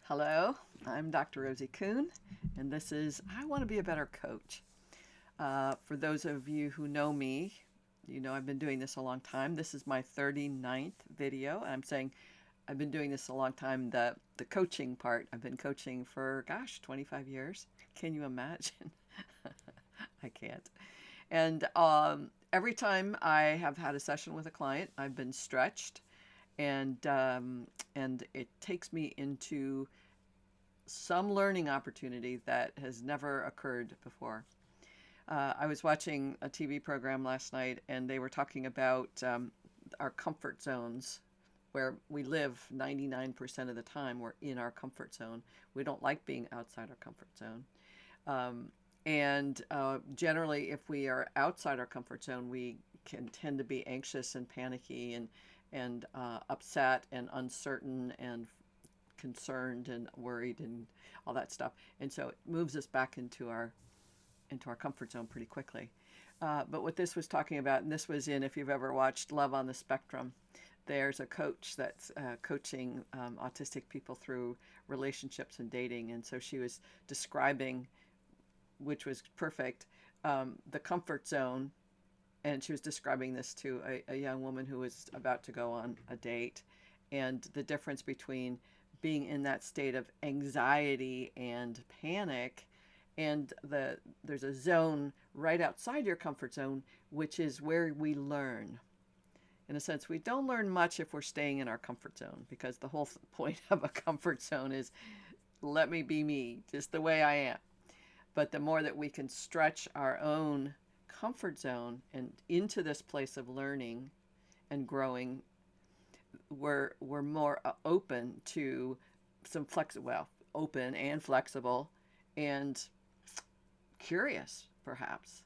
Hello, I'm Dr. Rosie Kuhn, and this is I Want to Be a Better Coach. For those of you who know me, you know I've been doing this a long time. This is my 39th video, and I'm saying I've been doing this a long time. The coaching part, I've been coaching for, 25 years. Can you imagine? I can't. And every time I have had a session with a client, I've been stretched, and it takes me into some learning opportunity that has never occurred before. I was watching a TV program last night, and they were talking about our comfort zones, where we live 99% of the time. We're in our comfort zone. We don't like being outside our comfort zone. And generally, if we are outside our comfort zone, we can tend to be anxious and panicky and upset and uncertain and concerned and worried and all that stuff. And so it moves us back into our comfort zone pretty quickly. But what this was talking about, and this was in, if you've ever watched Love on the Spectrum, there's a coach that's coaching autistic people through relationships and dating. And so she was describing, which was perfect, the comfort zone. And she was describing this to a young woman who was about to go on a date, and the difference between being in that state of anxiety and panic, and there's a zone right outside your comfort zone, which is where we learn. In a sense, we don't learn much if we're staying in our comfort zone, because the whole point of a comfort zone is let me be me, just the way I am. But the more that we can stretch our own comfort zone and into this place of learning and growing, we're more open to some open and flexible and curious, perhaps.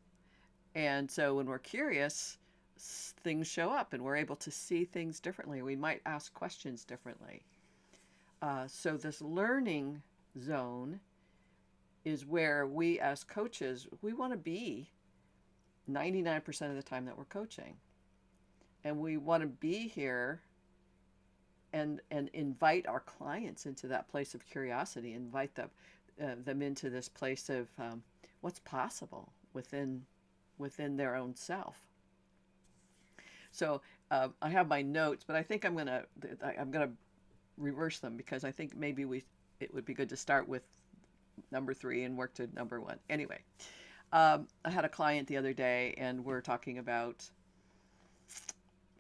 And so when we're curious, things show up and we're able to see things differently. We might ask questions differently. So this learning zone is where we as coaches, we want to be 99% of the time that we're coaching. And we want to be here and invite our clients into that place of curiosity, invite them into this place of what's possible within their own self. So I have my notes, but I think I'm gonna reverse them, because I think maybe it would be good to start with number 3 and work to number 1. Anyway, I had a client the other day, and we're talking about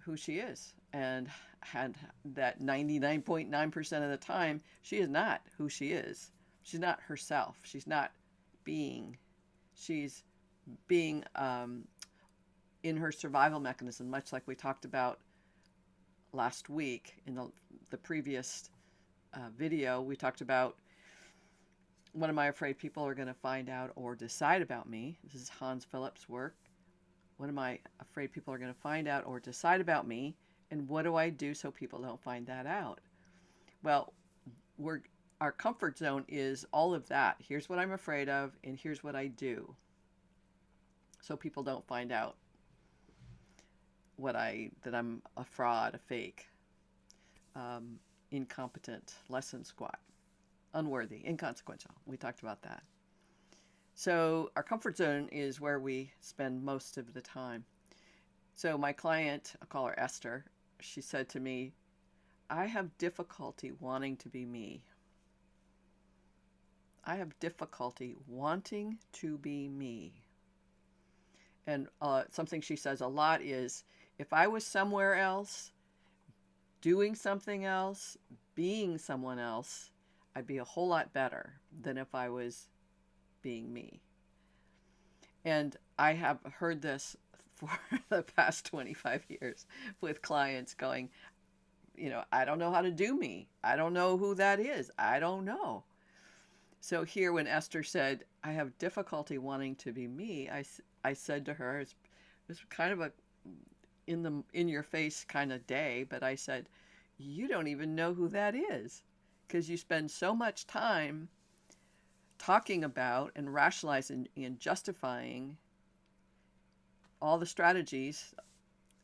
who she is, and had that 99.9% of the time, she is not who she is. She's not herself. She's not being. She's being in her survival mechanism, much like we talked about last week in the previous video. We talked about, what am I afraid people are going to find out or decide about me? This is Hans Philip's work. What am I afraid people are going to find out or decide about me? And what do I do so people don't find that out? Well, our comfort zone is all of that. Here's what I'm afraid of, and here's what I do, so people don't find out that I'm a fraud, a fake, incompetent, less than squat, unworthy, inconsequential. We talked about that. So our comfort zone is where we spend most of the time. So my client, I'll call her Esther, she said to me, I have difficulty wanting to be me. I have difficulty wanting to be me. And something she says a lot is, if I was somewhere else, doing something else, being someone else, I'd be a whole lot better than if I was being me. And I have heard this for the past 25 years with clients going, I don't know how to do me. I don't know who that is. I don't know. So here, when Esther said, I have difficulty wanting to be me, I said to her, it was kind of a in your face kind of day, but I said, you don't even know who that is, because you spend so much time talking about and rationalizing and justifying all the strategies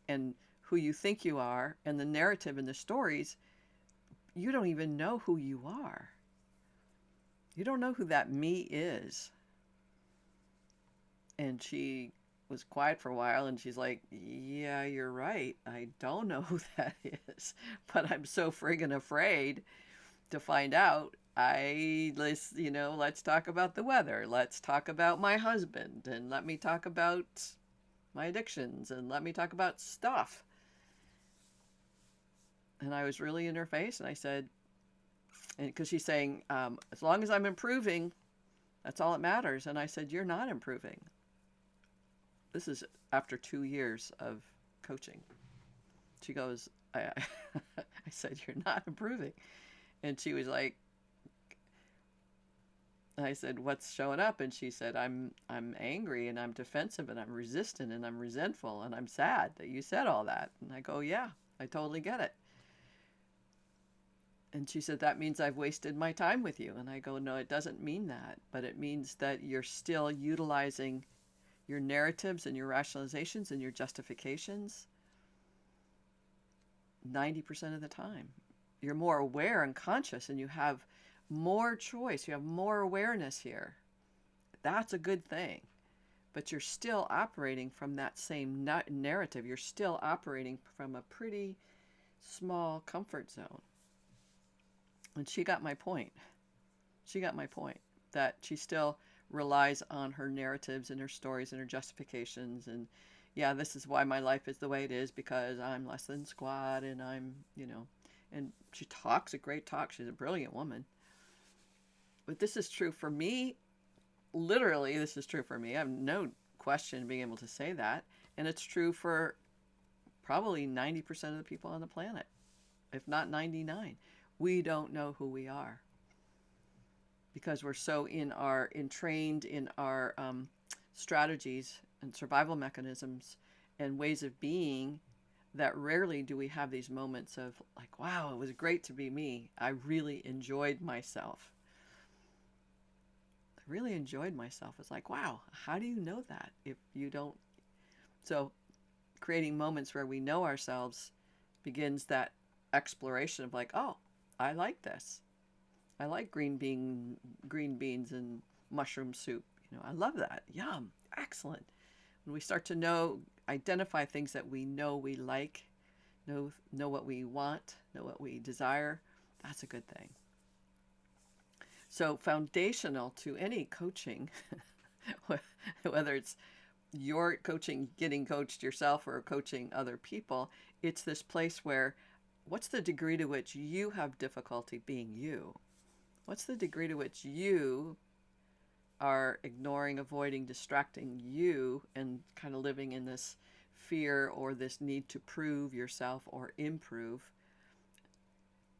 and who you think you are and the narrative and the stories. You don't even know who you are. You don't know who that me is. And she was quiet for a while and she's like, yeah, you're right. I don't know who that is, but I'm so friggin' afraid to find out. Let's talk about the weather. Let's talk about my husband and let me talk about my addictions and let me talk about stuff. And I was really in her face and I said, and because she's saying, as long as I'm improving, that's all that matters. And I said, you're not improving. This is after 2 years of coaching. She goes, I said, you're not improving. And she was like, I said, what's showing up? And she said, I'm angry and I'm defensive and I'm resistant and I'm resentful and I'm sad that you said all that. And I go, yeah, I totally get it. And she said, that means I've wasted my time with you. And I go, no, it doesn't mean that, but it means that you're still utilizing your narratives and your rationalizations and your justifications 90% of the time. You're more aware and conscious and you have more choice. You have more awareness here. That's a good thing. But you're still operating from that same narrative. You're still operating from a pretty small comfort zone. And she got my point. She got my point that she still relies on her narratives and her stories and her justifications. And yeah, this is why my life is the way it is because I'm less than squat and and she talks a great talk. She's a brilliant woman. But this is true for me. Literally, this is true for me. I have no question being able to say that. And it's true for probably 90% of the people on the planet, if not 99. We don't know who we are because we're so entrained in our strategies and survival mechanisms and ways of being that rarely do we have these moments of like, wow, it was great to be me. I really enjoyed myself. I really enjoyed myself. It's like, wow, how do you know that if you don't? So creating moments where we know ourselves begins that exploration of like, oh, I like this. I like green beans and mushroom soup. I love that. Yum. Excellent. When we start to identify things that we know we like, know what we want, know what we desire, that's a good thing. So foundational to any coaching, whether it's you're coaching, getting coached yourself or coaching other people, it's this place where what's the degree to which you have difficulty being you? What's the degree to which you are ignoring, avoiding, distracting you and kind of living in this fear or this need to prove yourself or improve?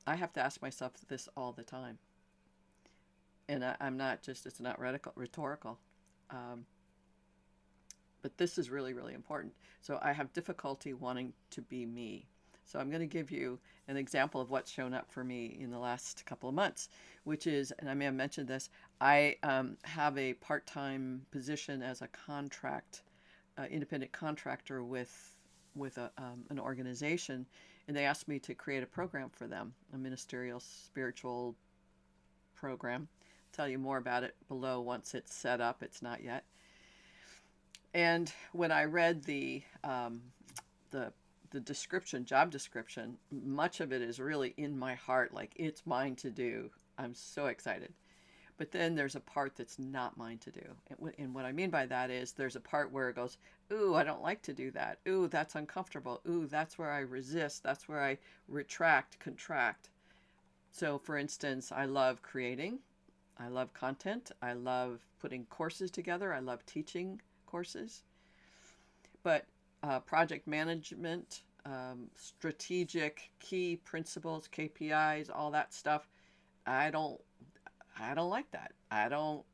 I have to ask myself this all the time. And I'm not just, it's not rhetorical. But this is really, really important. So I have difficulty wanting to be me. So I'm going to give you an example of what's shown up for me in the last couple of months, which is, and I may have mentioned this, I have a part-time position as a independent contractor with an organization, and they asked me to create a program for them, a ministerial spiritual program. I'll tell you more about it below once it's set up. It's not yet. And when I read the description, job description, much of it is really in my heart, like it's mine to do. I'm so excited. But then there's a part that's not mine to do. And what I mean by that is there's a part where it goes, ooh, I don't like to do that. Ooh, that's uncomfortable. Ooh, that's where I resist. That's where I retract, contract. So for instance, I love creating. I love content. I love putting courses together. I love teaching courses. But project management, strategic key principles, KPIs, all that stuff, I don't like that. I don't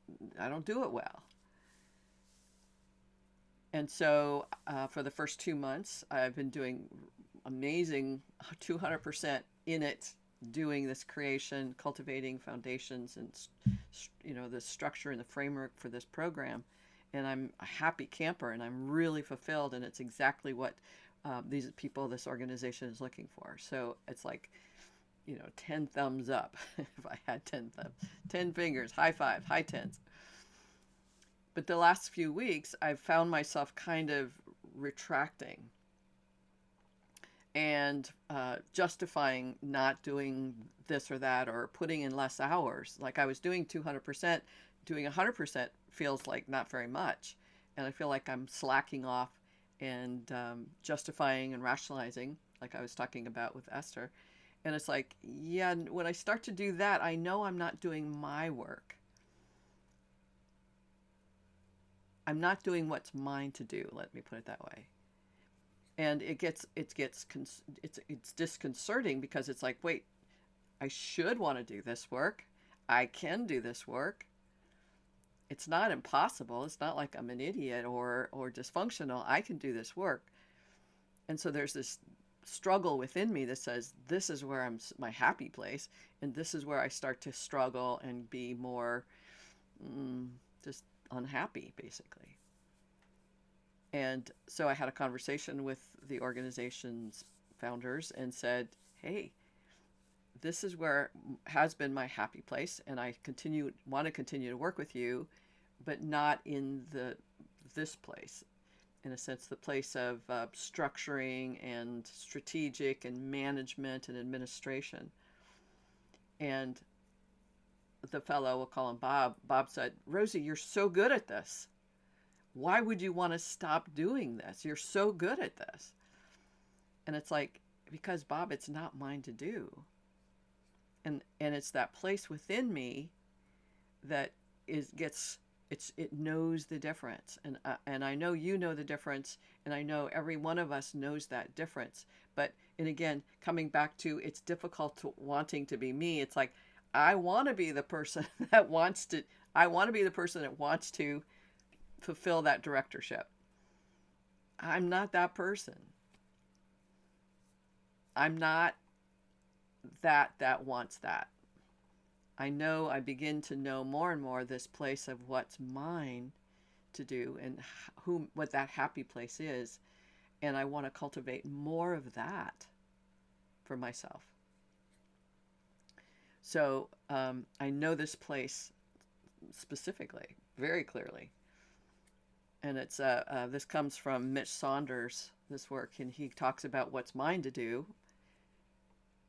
do it well. And so for the first 2 months, I've been doing amazing 200% in it, doing this creation, cultivating foundations and the structure and the framework for this program. And I'm a happy camper and I'm really fulfilled, and it's exactly what these people, this organization is looking for. So it's like 10 thumbs up. If I had 10 thumbs, 10 fingers, high five, high tens. But the last few weeks, I've found myself kind of retracting and justifying not doing this or that, or putting in less hours. Like I was doing 200%, doing 100% feels like not very much. And I feel like I'm slacking off and justifying and rationalizing, like I was talking about with Esther. And it's like, yeah, when I start to do that, I know I'm not doing my work. I'm not doing what's mine to do. Let me put it that way. And it's disconcerting, because it's like, wait, I should want to do this work. I can do this work. It's not impossible. It's not like I'm an idiot or dysfunctional. I can do this work. And so there's this struggle within me that says this is where I'm my happy place, and this is where I start to struggle and be more just unhappy, basically. And so I had a conversation with the organization's founders and said, hey, this is where has been my happy place, and I want to continue to work with you, but not in this place. In a sense, the place of structuring and strategic and management and administration. And the fellow, we'll call him Bob said, Rosie, you're so good at this. Why would you want to stop doing this? You're so good at this. And it's like, because Bob, it's not mine to do. And it's that place within me that it knows the difference. And I know you know the difference, and I know every one of us knows that difference. But, and again, coming back to, it's difficult to wanting to be me. It's like, I want to be the person that wants to fulfill that directorship. I'm not that person. I'm not that wants that. I begin to know more and more this place of what's mine to do, and what that happy place is. And I want to cultivate more of that for myself. So I know this place specifically, very clearly. And it's this comes from Mitch Saunders, this work, and he talks about what's mine to do,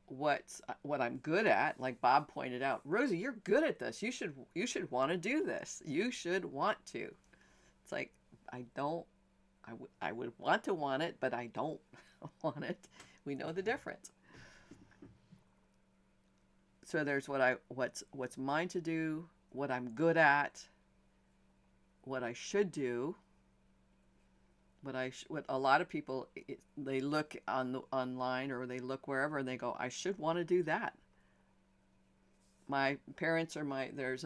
what I'm good at. Like Bob pointed out, Rosie, you're good at this. You should want to do this. You should want to. It's like, I would want it, but I don't want it. We know the difference. So there's what's mine to do, what I'm good at, what I should do. What a lot of people, they look online, or they look wherever, and they go, I should want to do that. My parents there's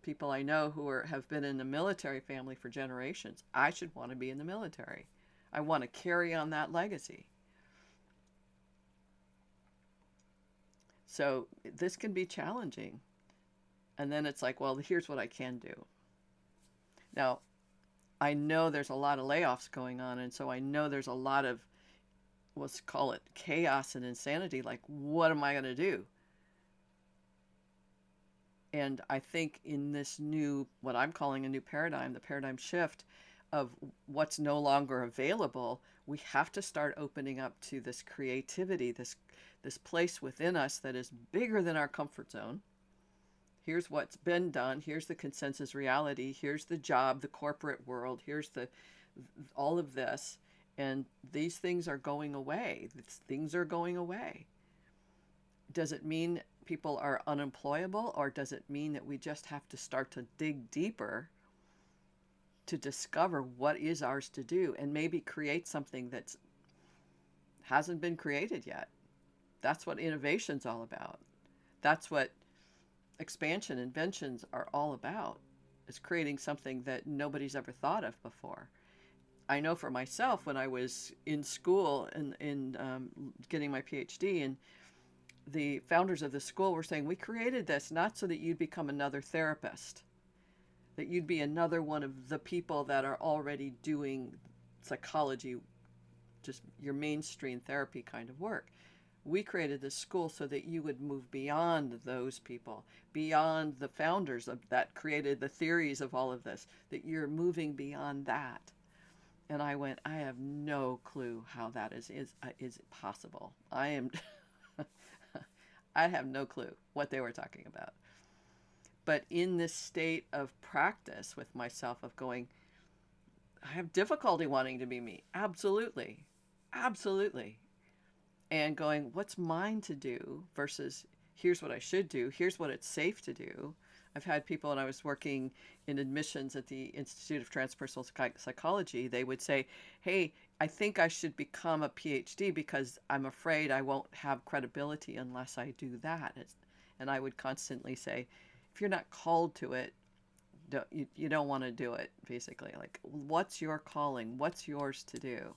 people I know who have been in the military family for generations. I should want to be in the military. I want to carry on that legacy. So this can be challenging. And then it's like, well, here's what I can do. Now, I know there's a lot of layoffs going on, and so I know there's a lot of, let's call it chaos and insanity. Like, what am I going to do? And I think in this new, what I'm calling a new paradigm, the paradigm shift of what's no longer available, we have to start opening up to this creativity, this place within us that is bigger than our comfort zone. Here's what's been done. Here's the consensus reality. Here's the job, the corporate world. Here's all of this. And these things are going away. Things are going away. Does it mean people are unemployable, or does it mean that we just have to start to dig deeper to discover what is ours to do, and maybe create something that hasn't been created yet? That's what innovation's all about. That's what expansion, inventions are all about, is creating something that nobody's ever thought of before. I know for myself, when I was in school and in getting my PhD, and the founders of the school were saying, we created this not so that you'd become another therapist, that you'd be another one of the people that are already doing psychology, just your mainstream therapy kind of work. We created this school so that you would move beyond those people, beyond the founders of that created the theories of all of this, that you're moving beyond that. And I went, I have no clue how that is possible. I am I have no clue what they were talking about. But in this state of practice with myself of going, I have difficulty wanting to be me. Absolutely. Absolutely. And going, what's mine to do versus here's what I should do. Here's what it's safe to do. I've had people, and I was working in admissions at the Institute of Transpersonal Psychology, they would say, hey, I think I should become a PhD because I'm afraid I won't have credibility unless I do that. And I would constantly say, if you're not called to it, you don't want to do it, basically. Like, what's your calling? What's yours to do?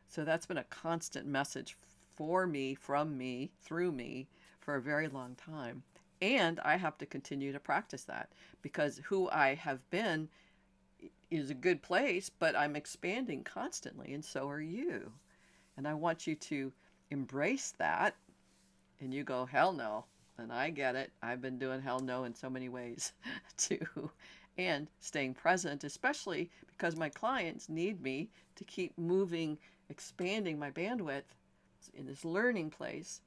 So that's been a constant message for me, from me, through me, for a very long time. And I have to continue to practice that because who I have been is a good place, but I'm expanding constantly, and so are you. And I want you to embrace that. And you go, hell no. And I get it. I've been doing hell no in so many ways too. And staying present, especially because my clients need me to keep moving, expanding my bandwidth in this learning place.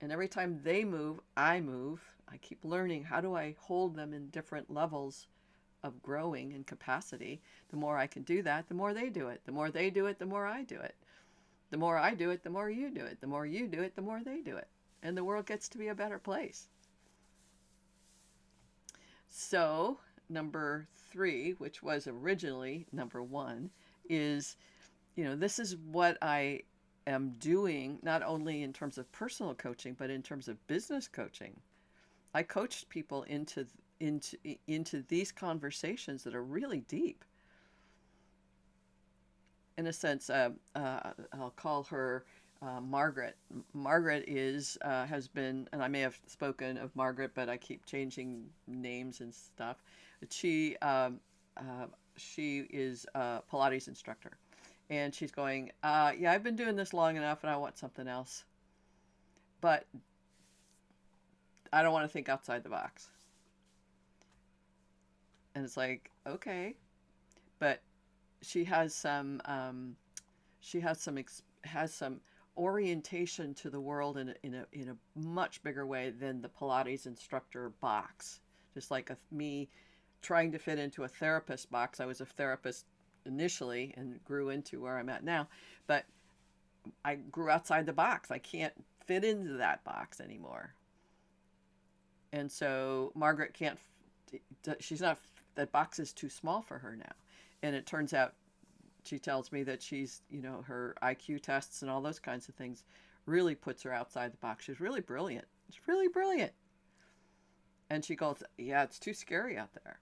And every time they move, I move. I keep learning. How do I hold them in different levels of growing and capacity? The more I can do that, the more they do it. The more they do it, the more I do it. The more I do it, the more you do it. The more you do it, the more they do it. And the world gets to be a better place. So, number 3, which was originally number 1, is, this is what I am doing, not only in terms of personal coaching, but in terms of business coaching. I coached people into these conversations that are really deep. In a sense, I'll call her Margaret. Margaret has been, and I may have spoken of Margaret, but I keep changing names and stuff. She is a Pilates instructor, and she's going, yeah, I've been doing this long enough, and I want something else, but I don't want to think outside the box. And it's like, okay, but she has some orientation to the world in a much bigger way than the Pilates instructor box. Just like me trying to fit into a therapist box. I was a therapist initially and grew into where I'm at now, but I grew outside the box. I can't fit into that box anymore. And so Margaret can't, she's not, that box is too small for her now. And it turns out, she tells me that she's, her IQ tests and all those kinds of things really puts her outside the box. She's really brilliant. She's really brilliant. And she goes, yeah, it's too scary out there.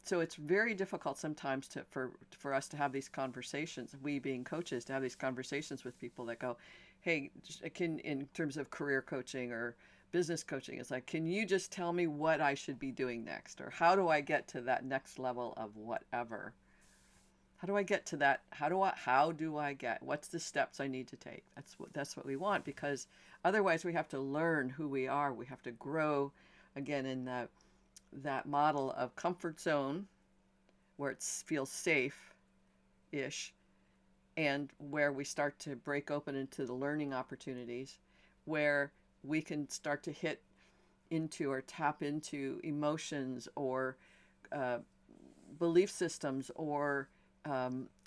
So it's very difficult sometimes for us to have these conversations, we being coaches, to have these conversations with people that go, hey, in terms of career coaching or business coaching, it's like, can you just tell me what I should be doing next? Or how do I get to that next level of whatever? How do I get to that? What's the steps I need to take? That's what we want, because otherwise we have to learn who we are. We have to grow again in that model of comfort zone where it feels safe-ish, and where we start to break open into the learning opportunities, where we can start to hit into or tap into emotions or belief systems or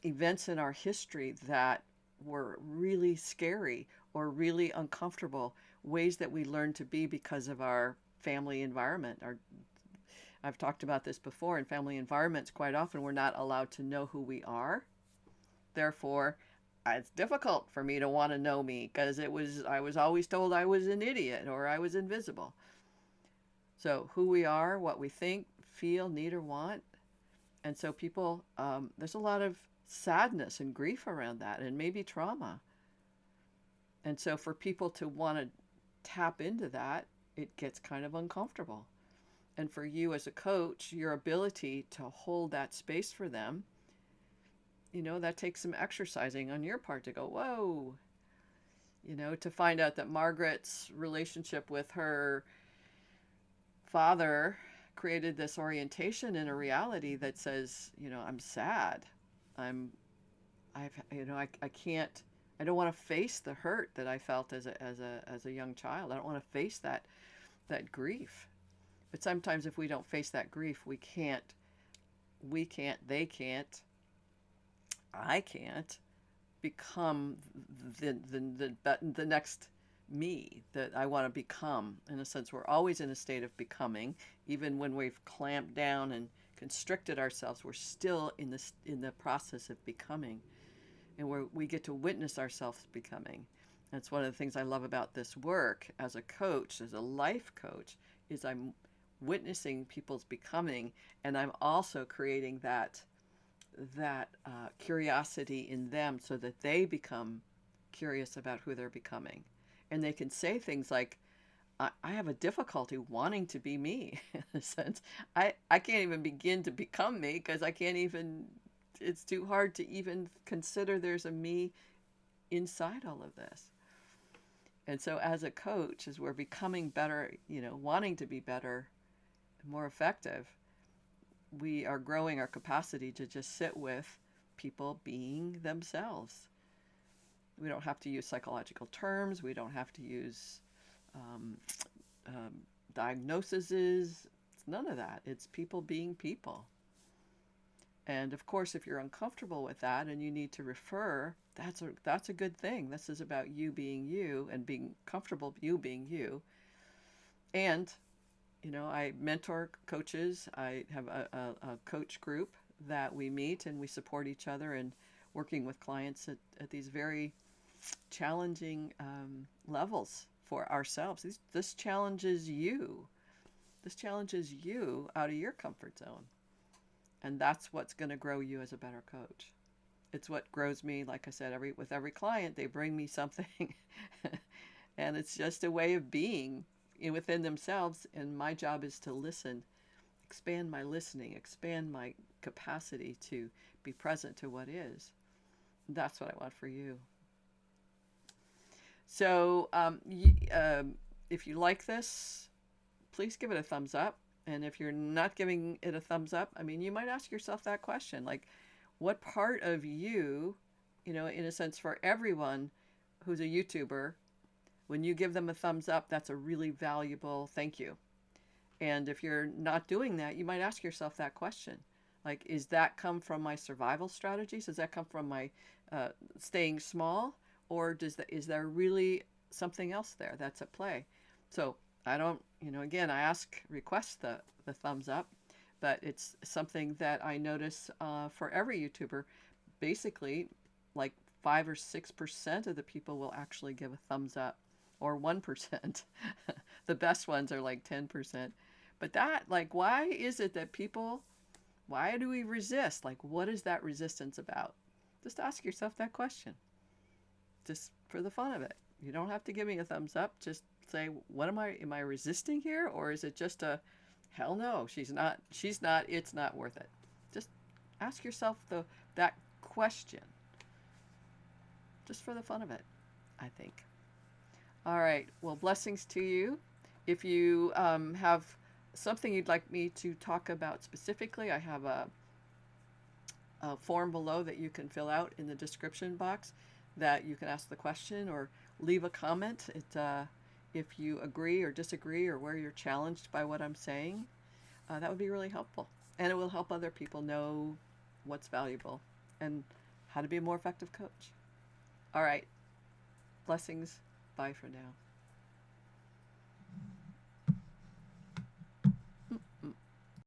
events in our history that were really scary or really uncomfortable, ways that we learn to be because of our family environment. I've talked about this before. In family environments, quite often we're not allowed to know who we are. Therefore, it's difficult for me to want to know me because I was always told I was an idiot or I was invisible. So who we are, what we think, feel, need, or want. And so people, there's a lot of sadness and grief around that, and maybe trauma. And so for people to want to tap into that, it gets kind of uncomfortable. And for you as a coach, your ability to hold that space for them, that takes some exercising on your part to go, whoa, To find out that Margaret's relationship with her father created this orientation in a reality that says, I'm sad. I'm, I can't, I don't want to face the hurt that I felt as a young child. I don't want to face that grief. But sometimes if we don't face that grief, they can't, I can't become the next me that I want to become. In a sense, we're always in a state of becoming, even when we've clamped down and constricted ourselves. We're still in the process of becoming, and we get to witness ourselves becoming. That's one of the things I love about this work as a coach, as a life coach, is I'm witnessing people's becoming, and I'm also creating that curiosity in them so that they become curious about who they're becoming. And they can say things like, I have a difficulty wanting to be me, in a sense. I can't even begin to become me because I can't even, it's too hard to even consider there's a me inside all of this. And so, as a coach, as we're becoming better, wanting to be better, more effective, we are growing our capacity to just sit with people being themselves. We don't have to use psychological terms. We don't have to use um, um, diagnoses. It's none of that. It's people being people. And of course, if you're uncomfortable with that and you need to refer, that's a good thing. This is about you being you and being comfortable you being you. And I mentor coaches. I have a coach group that we meet and we support each other in working with clients at these very challenging levels for ourselves. This challenges you. This challenges you out of your comfort zone. And that's what's going to grow you as a better coach. It's what grows me. Like I said, with every client, they bring me something. And it's just a way of being within themselves. And my job is to listen, expand my listening, expand my capacity to be present to what is. That's what I want for you. So if you like this, please give it a thumbs up. And if you're not giving it a thumbs up, I mean, you might ask yourself that question, like, what part of you, in a sense, for everyone who's a YouTuber, when you give them a thumbs up, that's a really valuable thank you. And if you're not doing that, you might ask yourself that question. Like, is that come from my survival strategies? Does that come from my staying small? Or is there really something else there that's at play? So I don't, again, I request the thumbs up, but it's something that I notice for every YouTuber. Basically, like 5 or 6% of the people will actually give a thumbs up, or 1%. The best ones are like 10%. But why is it that why do we resist? Like, what is that resistance about? Just ask yourself that question, just for the fun of it. You don't have to give me a thumbs up. Just say, am I resisting here? Or is it just a, hell no, she's not, it's not worth it. Just ask yourself that question, just for the fun of it, I think. All right. Well, blessings to you. If you have something you'd like me to talk about specifically, I have a form below that you can fill out in the description box that you can ask the question or leave a comment. If you agree or disagree or where you're challenged by what I'm saying, that would be really helpful. And it will help other people know what's valuable and how to be a more effective coach. All right. Blessings. Bye for now.